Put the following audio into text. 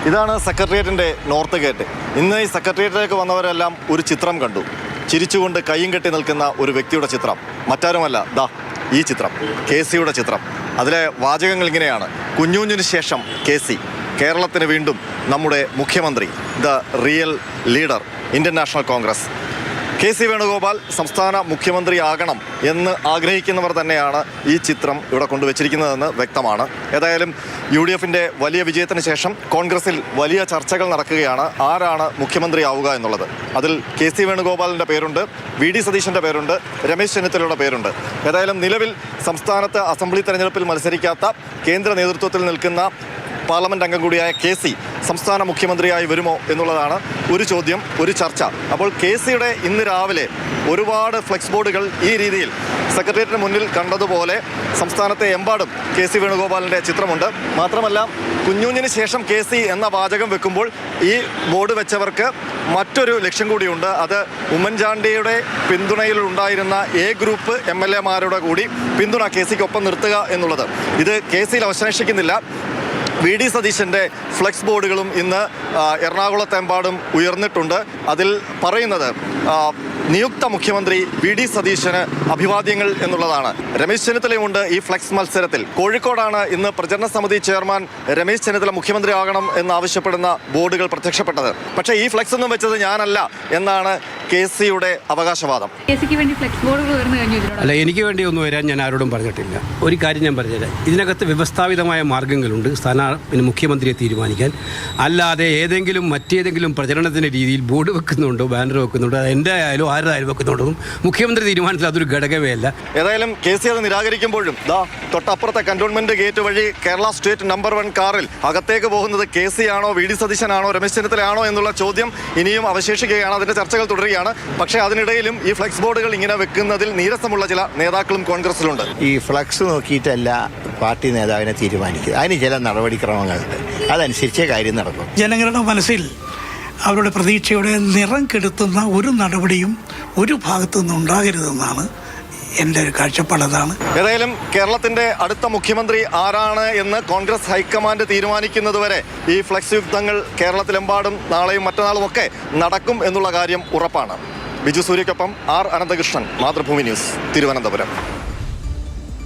ഇതാണ് സെക്രട്ടേറിയറ്റിൻ്റെ north gate. ഇന്ന് ഈ സെക്രട്ടേറിയറ്റിലേക്ക് വന്നവരെല്ലാം ഒരു ചിത്രം കണ്ടു. ചിരിച്ചുകൊണ്ട് കയ്യും കെട്ടി നിൽക്കുന്ന ഒരു വ്യക്തിയുടെ ചിത്രം. മറ്റാരുമല്ല, ദാ ഈ ചിത്രം, KCയുടെ ചിത്രം. അതിലെ വാചകങ്ങൾ ഇങ്ങനെയാണ്: കുഞ്ഞുഞ്ഞിന് ശേഷം KC, കേരളത്തിന് വീണ്ടും നമ്മുടെ മുഖ്യമന്ത്രി, the real leader, Indian national Congress. KC Venugopal സംസ്ഥാന മുഖ്യമന്ത്രിയാകണം എന്ന് ആഗ്രഹിക്കുന്നവർ തന്നെയാണ് ഈ ചിത്രം ഇവിടെ കൊണ്ടുവച്ചിരിക്കുന്നതെന്ന് വ്യക്തമാണ്. ഏതായാലും UDFിൻ്റെ വലിയ വിജയത്തിന് ശേഷം കോൺഗ്രസിൽ വലിയ ചർച്ചകൾ നടക്കുകയാണ്. ആരാണ് മുഖ്യമന്ത്രിയാവുക എന്നുള്ളത്. അതിൽ KC വേണുഗോപാലിൻ്റെ പേരുണ്ട്, VD സതീശൻ്റെ പേരുണ്ട്, രമേശ് ചെന്നിത്തലയുടെ പേരുണ്ട്. ഏതായാലും നിലവിൽ സംസ്ഥാനത്ത് അസംബ്ലി തെരഞ്ഞെടുപ്പിൽ മത്സരിക്കാത്ത കേന്ദ്ര നേതൃത്വത്തിൽ നിൽക്കുന്ന പാർലമെൻറ്റ് അംഗം കൂടിയായ KC സംസ്ഥാന മുഖ്യമന്ത്രിയായി വരുമോ എന്നുള്ളതാണ് ഒരു ചോദ്യം, ഒരു ചർച്ച. അപ്പോൾ KCയുടെ ഇന്ന് രാവിലെ ഒരുപാട് ഫ്ലെക്സ് ബോർഡുകൾ ഈ രീതിയിൽ സെക്രട്ടേറിയറ്റിന് മുന്നിൽ കണ്ടതുപോലെ സംസ്ഥാനത്തെ എമ്പാടും KC വേണുഗോപാലിൻ്റെ ചിത്രമുണ്ട്. മാത്രമല്ല, കുഞ്ഞുഞ്ഞിന് ശേഷം KC എന്ന വാചകം വെക്കുമ്പോൾ ഈ ബോർഡ് വെച്ചവർക്ക് മറ്റൊരു ലക്ഷ്യം കൂടിയുണ്ട്. അത് ഉമ്മൻചാണ്ടിയുടെ പിന്തുണയിലുണ്ടായിരുന്ന A ഗ്രൂപ്പ് MLA മാരുടെ കൂടി പിന്തുണ KCക്കൊപ്പം നിർത്തുക എന്നുള്ളത്. ഇത് KCയിൽ അവശേഷിക്കുന്നില്ല. VD സതീശൻ്റെ ഫ്ലെക്സ് ബോർഡുകളും ഇന്ന് എറണാകുളത്തെമ്പാടും ഉയർന്നിട്ടുണ്ട്. അതിൽ പറയുന്നത് നിയുക്ത മുഖ്യമന്ത്രി VD സതീശന് അഭിവാദ്യങ്ങൾ എന്നുള്ളതാണ്. രമേശ് ചെന്നിത്തലയുമുണ്ട് ഈ ഫ്ലെക്സ് മത്സരത്തിൽ. കോഴിക്കോടാണ് ഇന്ന് പ്രചരണ സമിതി ചെയർമാൻ രമേശ് ചെന്നിത്തല മുഖ്യമന്ത്രിയാകണം എന്നാവശ്യപ്പെടുന്ന ബോർഡുകൾ പ്രത്യക്ഷപ്പെട്ടത്. പക്ഷേ ഈ ഫ്ലെക്സ് ഒന്നും വെച്ചത് ഞാനല്ല എന്നാണ് KCയുടെ അവകാശവാദം. അല്ല, എനിക്ക് വേണ്ടി ഒന്നും വരാൻ ഞാൻ ആരോടും പറഞ്ഞിട്ടില്ല. ഒരു കാര്യം ഞാൻ പറഞ്ഞുതരാം. ഇതിനകത്ത് വ്യവസ്ഥാപിതമായ മാർഗ്ഗങ്ങളുണ്ട് മുഖ്യമന്ത്രിയെ തീരുമാനിക്കാൻ. അല്ലാതെ മറ്റേതെങ്കിലും പ്രചരണത്തിൻ്റെ രീതിയിൽ ബോർഡ് വെക്കുന്നുണ്ടോ, ബാനർ വെക്കുന്നുണ്ടോ, അത് എൻ്റെ ആയാലും ആരുടെ ആയാലും വെക്കുന്നുണ്ടോ, മുഖ്യമന്ത്രി തീരുമാനത്തിൽ അതൊരു ഘടകമേ അല്ല. ഏതായാലും KC അത് നിരാകരിക്കുമ്പോഴും തൊട്ടപ്പുറത്തെ കന്റോൺമെന്റ് ഗേറ്റ് വഴി കേരള സ്റ്റേറ്റ് നമ്പർ 1 കാറിൽ അകത്തേക്ക് പോകുന്നത് KC ആണോ, VD സതീശനാണോ, രമേശ് ചെന്നിത്തലയാണോ എന്നുള്ള ചോദ്യം ഇനിയും അവശേഷിക്കുകയാണ്. അതിൻ്റെ ചർച്ചകൾ തുടരുകയാണ്. പക്ഷേ അതിനിടയിലും ഈ ഫ്ലെക്സ് ബോർഡുകൾ ഇങ്ങനെ വെക്കുന്നതിൽ നീരസമുള്ള ചില നേതാക്കളും കോൺഗ്രസിലുണ്ട്. ഈ ഫ്ലെക്സ് നോക്കിയിട്ടല്ല പാർട്ടി നേതാവിനെ തീരുമാനിക്കുക. അതിന് ചില നടപടിക്രമങ്ങളുണ്ട്. അതനുസരിച്ചേ കാര്യം നടക്കും. ജനങ്ങളുടെ മനസ്സിൽ അവരുടെ പ്രതീക്ഷയുടെ നിറം കെടുത്തുന്ന ഒരു നടപടിയും ഒരു ഭാഗത്തു നിന്നും ഉണ്ടാകരുതെന്നാണ് എൻ്റെ ഒരു കാഴ്ചപ്പാടതാണ്. ഏതായാലും കേരളത്തിൻ്റെ അടുത്ത മുഖ്യമന്ത്രി ആരാണ് എന്ന് കോൺഗ്രസ് ഹൈക്കമാൻഡ് തീരുമാനിക്കുന്നതുവരെ ഈ ഫ്ലെക്സ് യുദ്ധങ്ങൾ കേരളത്തിലെമ്പാടും നാളെയും മറ്റന്നാളും ഒക്കെ നടക്കും എന്നുള്ള കാര്യം ഉറപ്പാണ്. ബിജു സൂര്യക്കൊപ്പം R. അനന്തകൃഷ്ണൻ, മാതൃഭൂമി ന്യൂസ്, തിരുവനന്തപുരം.